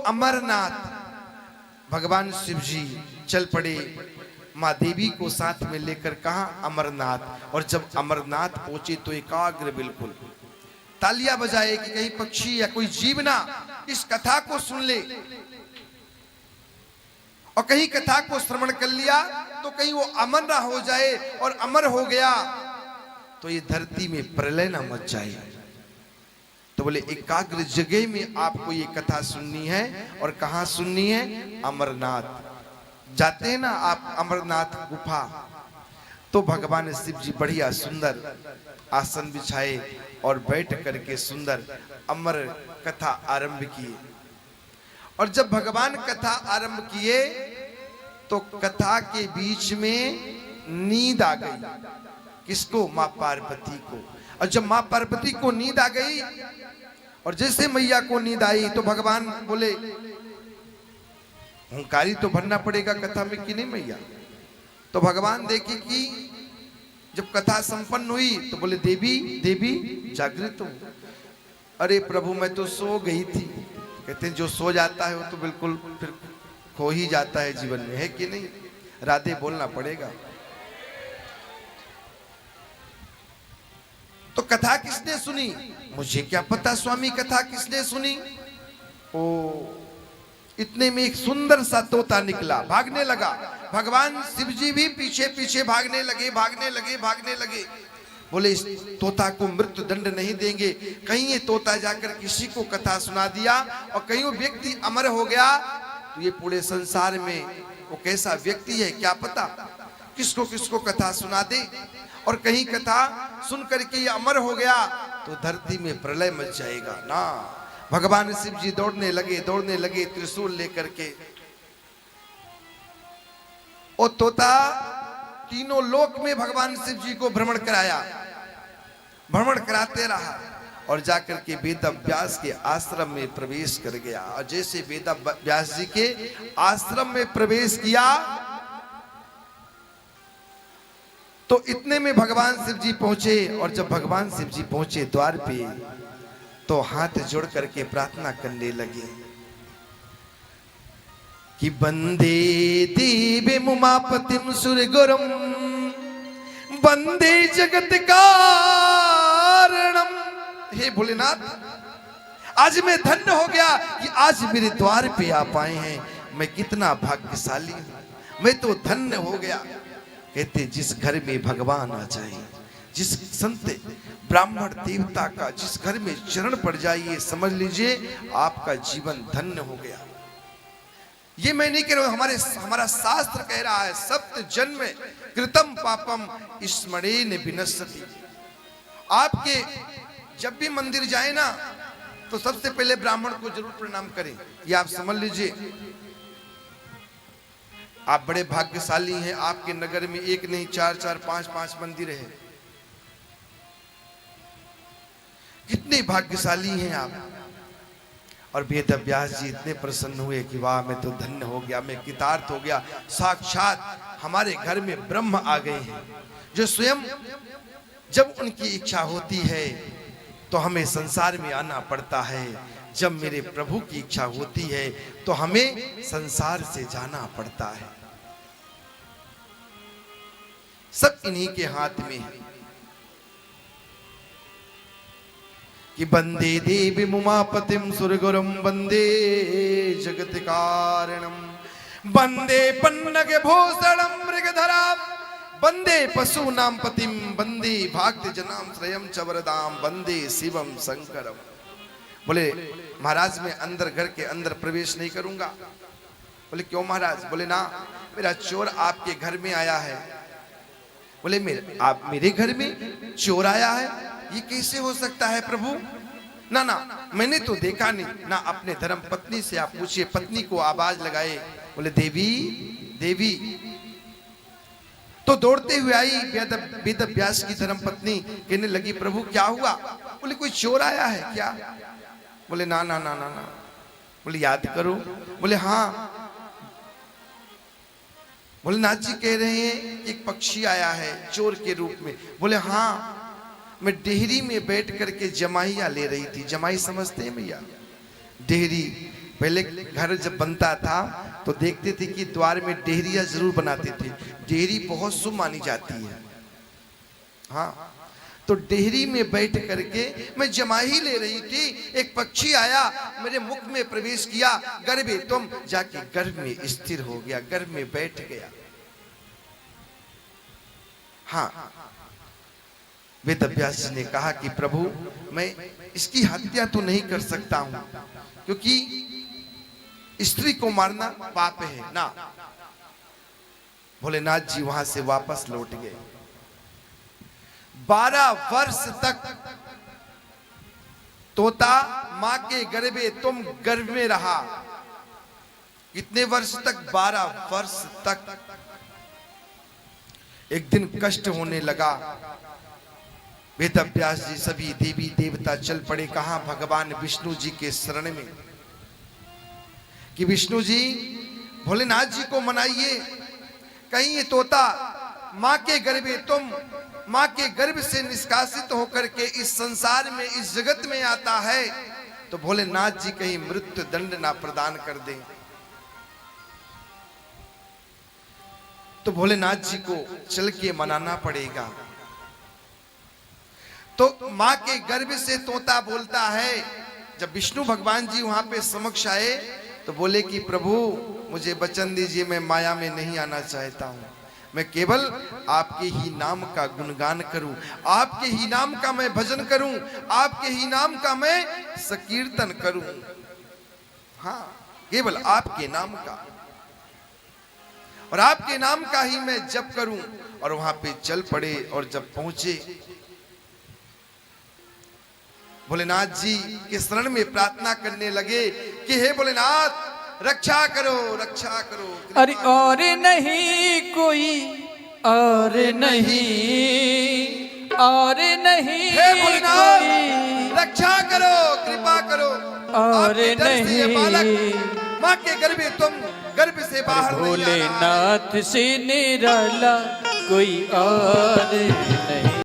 अमरनाथ भगवान शिव जी चल पड़े, माँ देवी को साथ में लेकर कहा अमरनाथ। और जब अमरनाथ पहुंचे तो एकाग्र बिल्कुल तालियां बजाए कि कहीं पक्षी या कोई जीव ना इस कथा को सुन ले, और कहीं कथा को श्रवण कर लिया तो कहीं वो अमर ना हो जाए, और अमर हो गया तो ये धरती में प्रलय ना मच जाए। तो बोले एकाग्र जगह में आपको ये कथा सुननी है। और कहां सुननी है? अमरनाथ। जाते हैं ना आप अमरनाथ गुफा, तो भगवान शिव जी बढ़िया सुंदर आसन बिछाए और बैठ करके सुंदर अमर कथा आरंभ किए। और जब भगवान कथा आरंभ किए तो कथा के बीच में नींद आ गई। किसको? मां पार्वती को। और जब मां पार्वती को नींद आ गई और जैसे मैया को नींद आई तो भगवान बोले हुंकारी तो भरना पड़ेगा कथा में कि नहीं मैया? तो भगवान देखे कि जब कथा संपन्न हुई तो बोले देवी देवी जागृत हो। अरे प्रभु मैं तो सो गई थी। कहते हैं जो सो जाता है वो तो बिल्कुल फिर खो ही जाता है जीवन में, है कि नहीं? राधे बोलना पड़ेगा। तो कथा किसने सुनी? मुझे क्या पता स्वामी कथा किसने सुनी। ओ इतने में एक सुंदर सा तोता निकला, भागने लगा। भगवान शिव जी भी पीछे पीछे भागने लगे, भागने लगे, भागने लगे। बोले इस तोता को मृत्यु दंड नहीं देंगे, कहीं ये तोता जाकर किसी को कथा सुना दिया और कहीं वो व्यक्ति अमर हो गया तो ये पूरे संसार में वो कैसा व्यक्ति है क्या पता, किसको किसको कथा सुना दे। और कहीं कथा सुन करके ये अमर हो गया तो धरती में प्रलय मच जाएगा ना। भगवान शिव जी दौड़ने लगे त्रिशूल लेकर के। और तोता तीनों लोक में भगवान शिव जी को भ्रमण कराया, भ्रमण कराते रहा और जाकर के वेद व्यास के आश्रम में प्रवेश कर गया। और जैसे वेद व्यास जी के आश्रम में प्रवेश किया तो इतने में भगवान शिव जी पहुंचे। और जब भगवान शिव जी पहुंचे द्वार पे तो हाथ जोड़ करके प्रार्थना करने लगे कि वंदे देवी उमापतिम सुरगुरुम वंदे जगत कारणम। हे भोलेनाथ आज मैं धन्य हो गया कि आज मेरे द्वार पे आप आए हैं। मैं कितना भाग्यशाली हूं, मैं तो धन्य हो गया। कहते जिस घर में भगवान आ जाए, जिस संत ब्राह्मण देवता का जिस घर में चरण पड़ जाइए, समझ लीजिए आपका जीवन धन्य हो गया। ये मैं नहीं कह रहा हूं, हमारा शास्त्र कह रहा है सप्त जन्म कृतम पापम स्मरेण विनश्यति। आपके जब भी मंदिर जाए ना तो सबसे पहले ब्राह्मण को जरूर प्रणाम करें। ये आप समझ लीजिए आप बड़े भाग्यशाली हैं, आपके नगर में एक नहीं चार चार पांच पांच मंदिर है। कितने भाग्यशाली हैं आप। और वेद व्यास जी इतने प्रसन्न हुए कि वाह मैं तो धन्य हो गया, मैं कृतार्थ हो गया। साक्षात हमारे घर में ब्रह्म आ गए हैं जो स्वयं जब उनकी इच्छा होती है तो हमें संसार में आना पड़ता है, जब मेरे प्रभु की इच्छा होती है तो हमें संसार से जाना पड़ता है। सब इन्हीं के हाथ में है कि वंदे देवी उमापतिम सुरगुरुम वंदे जगत कारणम वंदे पन्नग भूषणम मृगधराम वंदे पशूनाम पतिम वंदे भाग्य जनाम श्रयम च वरदाम वंदे शिवम शंकरम। बोले महाराज मैं अंदर घर के अंदर प्रवेश नहीं करूंगा। बोले क्यों महाराज? बोले ना मेरा चोर आपके घर में आया है। बोले आप मेरे घर में चोर आया है? ये कैसे हो सकता है प्रभु? ना ना मैंने तो देखा नहीं ना। अपने धर्म पत्नी से आप पूछिए। पत्नी को आवाज लगाए, बोले देवी देवी। तो दौड़ते हुए आई वेद व्यास की धर्म पत्नी, कहने लगी प्रभु क्या हुआ? बोले कोई चोर आया है क्या? बोले ना ना ना ना ना। बोले याद करो। बोले हाँ। बोले नाथ जी कह रहे हैं एक पक्षी आया है चोर के रूप में। बोले हाँ मैं डेहरी में बैठ करके जमाइया ले रही थी। जमाई समझते हैं भैया? डेहरी पहले घर जब बनता था तो देखते थे कि द्वार में डेहरिया जरूर बनाते थे। डेहरी बहुत शुभ मानी जाती है। हाँ, तो डेहरी में बैठ करके मैं जमा ही ले रही थी, एक पक्षी आया, मेरे मुख में प्रवेश किया, गर्भे तुम, जाके गर्भ में स्थिर हो गया, गर्भ में बैठ गया। हाँ, वेदव्यास जी ने कहा कि प्रभु मैं इसकी हत्या तो नहीं कर सकता हूं, क्योंकि स्त्री को मारना पाप है ना। भोलेनाथ जी वहां से वापस लौट गए। 12 वर्ष तक तोता मां के गर्भे तुम गर्भ में रहा। कितने वर्ष तक? 12 वर्ष तक। एक दिन कष्ट होने लगा। वेदव्यास जी सभी देवी देवता चल पड़े कहां? भगवान विष्णु जी के शरण में, कि विष्णु जी भोलेनाथ जी को मनाइए, कहीं ये तोता मां के गर्भे तुम, मां के गर्भ से निष्कासित होकर के इस संसार में, इस जगत में आता है, तो भोलेनाथ जी कहीं मृत्यु दंड ना प्रदान कर दें। तो भोलेनाथ जी को चल के मनाना पड़ेगा। तो मां के गर्भ से तोता बोलता है। जब विष्णु भगवान जी वहां पे समक्ष आए तो बोले कि प्रभु मुझे वचन दीजिए, मैं माया में नहीं आना चाहता हूं, मैं केवल आपके ही नाम का गुणगान करूं, आपके ही नाम का मैं भजन करूं, आपके ही नाम का मैं संकीर्तन करूं। हाँ, केवल आपके नाम का, और आपके नाम का ही मैं जप करूं। और वहां पे चल पड़े, और जब पहुंचे भोलेनाथ जी के शरण में प्रार्थना करने लगे कि हे भोलेनाथ रक्षा करो, रक्षा करो। अरे और नहीं कोई, और नहीं, और नहीं, हे भोलेनाथ रक्षा करो, कृपा करो। और नहीं, बालक मां के गर्भे तुम, गर्भ से बाहर भोलेनाथ से निराला कोई और नहीं।